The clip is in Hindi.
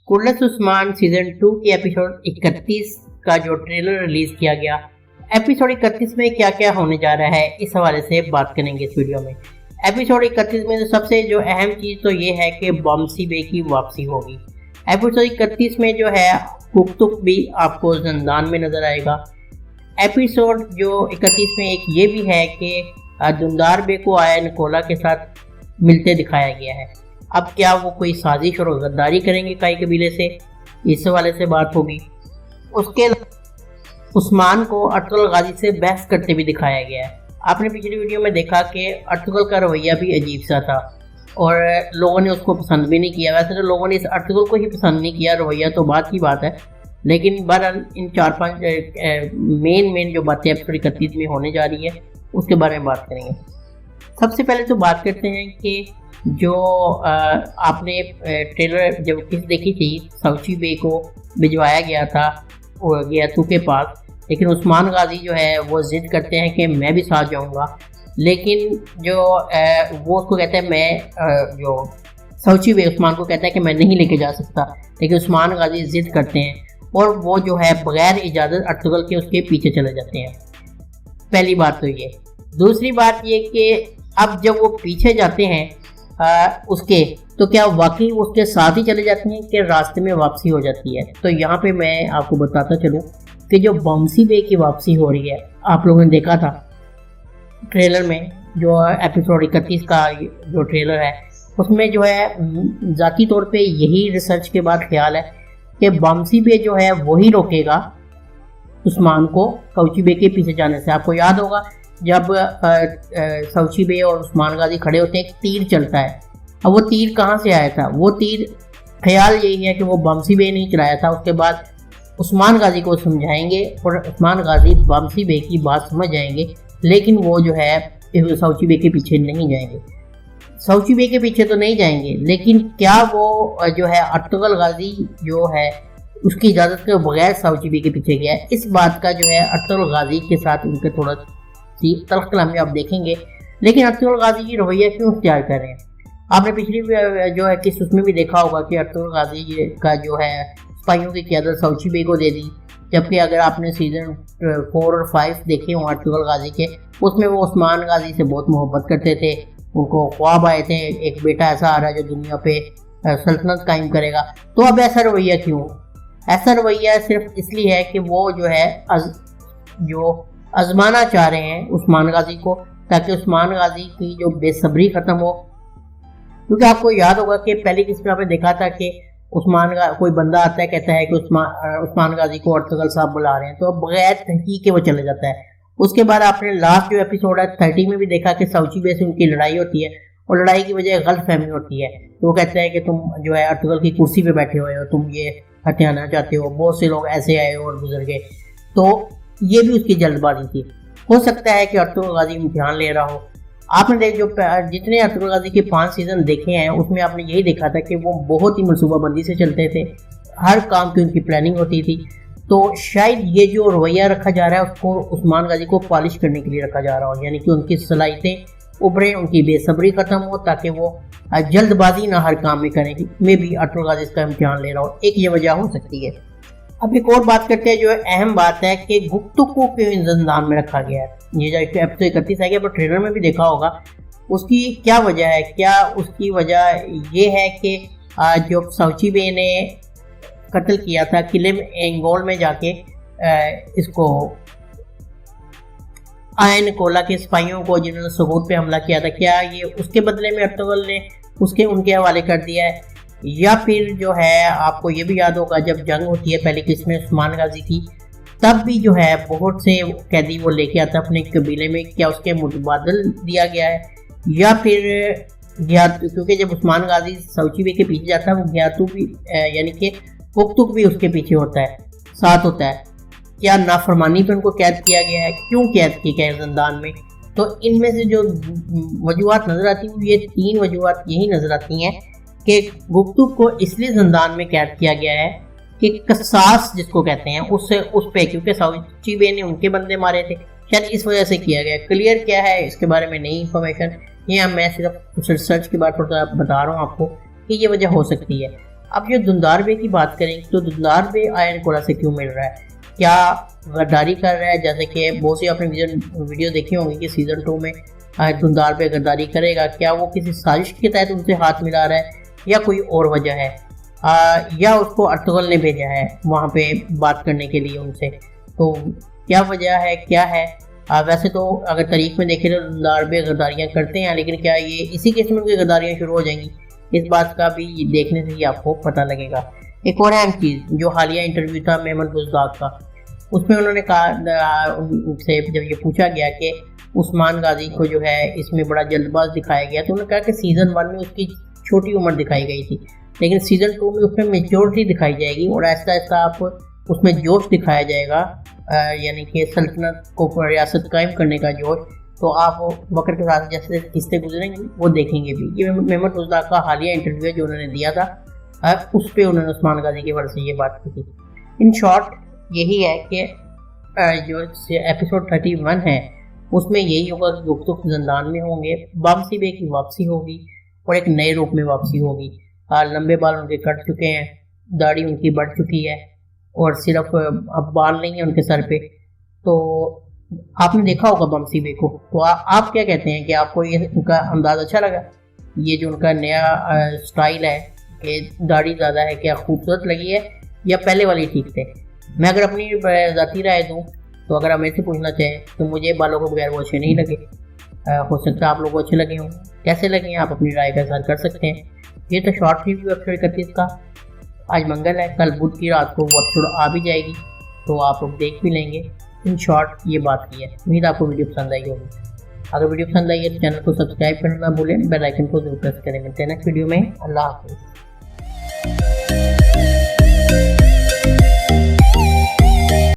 कुर्रत उस्मान सीजन 2 की एपिसोड 31 का जो ट्रेलर रिलीज किया गया, एपिसोड 31 में क्या क्या होने जा रहा है इस हवाले से बात करेंगे इस वीडियो में। एपिसोड 31 में सबसे जो अहम चीज़ तो ये है कि बॉम्सी बे की वापसी होगी। एपिसोड 31 में जो है कुक भी आपको जिंदान में नजर आएगा। एपिसोड जो 31 में एक ये भी है कि दुंदार बे को आया निकोला के साथ मिलते दिखाया गया है। अब क्या वो कोई साजिश और गद्दारी करेंगे काई कबीले से, इस हवाले से बात होगी। उसके उस्मान को अर्तुगरुल गाजी से बहस करते भी दिखाया गया है। आपने पिछली वीडियो में देखा कि अर्तुगरुल का रवैया भी अजीब सा था और लोगों ने उसको पसंद भी नहीं किया। वैसे तो लोगों ने इस अर्तुगरुल को ही पसंद नहीं किया, रवैया तो बात की बात है, लेकिन बहरहाल इन 4-5 मेन जो बातें एपिसोड 31 में होने जा रही है उसके बारे में बात करेंगे। सबसे पहले तो बात करते हैं कि जो आपने ट्रेलर जब किस देखी थी, साउची बे को भिजवाया गया था गयातू के पास, लेकिन उस्मान गाजी जो है वो जिद करते हैं कि मैं भी साथ जाऊंगा, लेकिन जो वो उसको कहते हैं मैं जो साउची बे उस्मान को कहता है कि मैं नहीं लेके जा सकता, लेकिन उस्मान गाजी जिद करते हैं और वो जो है बगैर इजाज़त अर्तुगरुल के उसके पीछे चले जाते हैं। पहली बात तो ये। दूसरी बात ये कि अब जब वो पीछे जाते हैं उसके, तो क्या वाकई उसके साथ ही चले जाते हैं कि रास्ते में वापसी हो जाती है। तो यहाँ पे मैं आपको बताता चलूँ कि जो बॉम्सी बे की वापसी हो रही है, आप लोगों ने देखा था ट्रेलर में, जो एपिसोड 31 का जो ट्रेलर है उसमें जो है ज़ाती तौर पे यही रिसर्च के बाद ख्याल है कि बॉम्सी बे जो है वही रोकेगा उस्मान को साउची बे के पीछे जाने से। आपको याद होगा जब साउची बे और उस्मान गाजी खड़े होते हैं, एक तीर चलता है। अब वो तीर कहाँ से आया था? वो तीर ख्याल यही है कि वो बॉम्सी बे ने चलाया था। उसके बाद उस्मान गाजी को समझाएंगे और उस्मान गाजी बॉम्सी बे की बात समझ जाएंगे, लेकिन वो जो है साउची बे के पीछे नहीं जाएंगे। साउची बे के पीछे तो नहीं जाएंगे, लेकिन क्या वो जो है अर्तुगरुल गाजी जो है उसकी इजाज़त के बगैर साउची बे के पीछे गया है, इस बात का जो है अर्तुगरुल गाजी के साथ उनके थोड़ा तल्ख कलामी आप देखेंगे। लेकिन अर्तुगरुल गाजी की रवैया क्यों इख्तियार कर रहे हैं? आपने पिछली जो है किस उसमें भी देखा होगा कि अर्तुगरुल गाजी का जो है सिपाहियों की क़यादत साउची बे को दे दी, जबकि अगर आपने सीजन 4 और 5 देखे हों अर्तुगरुल गाजी के, उसमें वो उस्मान गाजी से बहुत मोहब्बत करते थे। उनको ख्वाब आए थे एक बेटा ऐसा आ रहा है जो दुनिया पे सल्तनत कायम करेगा। तो अब ऐसा रवैया क्यों? ऐसा रवैया सिर्फ इसलिए है कि वो जो है जो आजमाना चाह रहे हैं उस्मान गाजी को, ताकि उस्मान गाजी की जो बेसब्री ख़त्म हो। क्योंकि आपको याद होगा कि पहली किस्म आपने देखा था कि कोई बंदा आता है, कहता है कि उस्मान गाजी को अर्तुगरुल साहब बुला रहे हैं, तो बगैर तहकीक के वो चले जाता है। उसके बाद आपने लास्ट जो एपिसोड है 30 में भी देखा कि साउची बे से उनकी लड़ाई होती है और लड़ाई की वजह गलतफहमी होती है। तो वो कहता है कि तुम जो है अर्तुगरुल की कुर्सी पे बैठे हुए हो, तुम ये हथियाना चाहते हो, बहुत से लोग ऐसे आए और गुजर गए। तो ये भी उसकी जल्दबाजी थी। हो सकता है कि अर्तुगरुल गाजी इम्तिहान ले रहा हो। आपने जितने अर्तुगरुल गाजी के 5 सीजन देखे हैं उसमें आपने यही देखा था कि वो बहुत ही मनसूबाबंदी से चलते थे, हर काम की उनकी प्लानिंग होती थी। तो शायद ये जो रवैया रखा जा रहा है उसको उस्मान गाजी को पॉलिश करने के लिए रखा जा रहा हो, यानी कि उनकी सलाहियतें उभरें, उनकी बेसब्री ख़त्म हो, ताकि वो जल्दबाजी ना हर काम में करें। में भी अर्तुगरुल गाजी इसका इम्तिहान ले रहा हो, एक ये वजह हो सकती है। अब एक और बात करते हैं जो अहम बात है कि गुप्तु को क्यों जिंदान में रखा गया है। ये जो एपिसोड 31 है, तो ट्रेलर में भी देखा होगा, उसकी क्या वजह है? क्या उसकी वजह ये है कि जो साउची बे ने कत्ल किया था किले में एंगोल में जाके इसको आया निकोला के सिपाहियों को जिन्होंने सबूत पे हमला किया था, क्या ये उसके बदले में अर्तुगरुल ने उनके हवाले कर दिया है? या फिर जो है आपको ये भी याद होगा जब जंग होती है पहली किस्म में उस्मान गाजी की, तब भी जो है बहुत से कैदी वो लेके आता अपने कबीले में, क्या उसके मुतबादल दिया गया है? या फिर क्योंकि जब उस्मान गाजी साउची बे के पीछे जाता है वो गयातू भी यानी कि कुक भी उसके पीछे होता है, साथ होता है। क्या नाफरमानी पे उनको कैद किया गया है? क्यों कैद किया गया है जिंदान में? तो इनमें से जो वजूहत नज़र आती हैं ये 3 वजूहत यही नज़र आती हैं कि गुप्तु को इसलिए जिंदान में कैद किया गया है कि कसास जिसको कहते हैं उस पे, क्योंकि साउची बे ने उनके बंदे मारे थे, शायद इस वजह से किया गया। क्लियर क्या है इसके बारे में नई इन्फॉर्मेशन, ये मैं सिर्फ रिसर्च के बाद थोड़ा बता रहा हूँ आपको कि ये वजह हो सकती है। अब जो धुंधार बे की बात करें तो धुंधार बे आयन कोड़ा से क्यों मिल रहा है, क्या गद्दारी कर रहा है? जैसे कि बहुत सी आपने वीडियो देखी होंगी कि सीजन 2 में धुंधार बे गद्दारी करेगा, क्या वो किसी साजिश के तहत उनसे हाथ मिला रहा है या कोई और वजह है, या उसको अर्तुगरुल ने भेजा है वहाँ पे बात करने के लिए उनसे, तो क्या वजह है, क्या है? वैसे तो अगर तारीख में देखें तो धुंधार बे गद्दारियाँ करते हैं, लेकिन क्या ये इसी किस्म की गद्दारियाँ शुरू हो जाएंगी, इस बात का भी देखने से ही आपको पता लगेगा। एक और अहम चीज़, जो हालिया इंटरव्यू था मेमन बुज़दाग का, उसमें उन्होंने कहा, उनसे जब ये पूछा गया कि उस्मान गाजी को जो है इसमें बड़ा जल्दबाज दिखाया गया, तो उन्होंने कहा कि सीज़न 1 में उसकी छोटी उम्र दिखाई गई थी, लेकिन सीज़न 2 में उसमें मेच्योरिटी दिखाई जाएगी और ऐसा ऐसा आप उसमें जोश दिखाया जाएगा, यानी कि सल्तनत को रियासत कायम करने का जोश, तो आप वक्त के साथ जैसे किस्से गुजरेंगे वो देखेंगे भी। ये मेमन बुज़दाग का हालिया इंटरव्यू जो उन्होंने दिया था, उस पर उन्होंने उस्मान गाजी के बारे से ये बात की थी। इन शॉर्ट यही है कि जो एपिसोड 31 है उसमें यही होगा कि गुफ्तुक ज़िंदान में होंगे, बामसी बे की वापसी होगी और एक नए रूप में वापसी होगी। लंबे बाल उनके कट चुके हैं, दाढ़ी उनकी बढ़ चुकी है और सिर्फ अब बाल नहीं है उनके सर पे। तो आपने देखा होगा बमसी बे को, तो आप क्या कहते हैं कि आपको ये उनका अंदाज़ अच्छा लगा? ये जो उनका नया स्टाइल है कि दाढ़ी ज़्यादा है, क्या खूबसूरत लगी है या पहले वाली ठीक थे? मैं अगर अपनी ज़ाती राय दूँ तो अगर आप मेरे से पूछना चाहें तो मुझे बालों को बगैर वो अच्छे नहीं लगे। हो सकता है आप लोगों को अच्छे लगे हों, कैसे लगे आप अपनी राय का इज़हार कर सकते हैं। ये तो शॉर्ट रिव्यू एपिसोड 31 का। आज मंगल है, कल बुध की रात को वो एपिसोड आ भी जाएगी, तो आप लोग देख भी लेंगे। इन शॉर्ट ये बात की है। उम्मीद आपको वीडियो पसंद आई होगी। अगर वीडियो पसंद आई है तो चैनल को सब्सक्राइब करना ना भूलें, बेल आइकन को जरूर प्रेस करें। मिलते हैं नेक्स्ट वीडियो में। अल्लाह हाफ़िज़।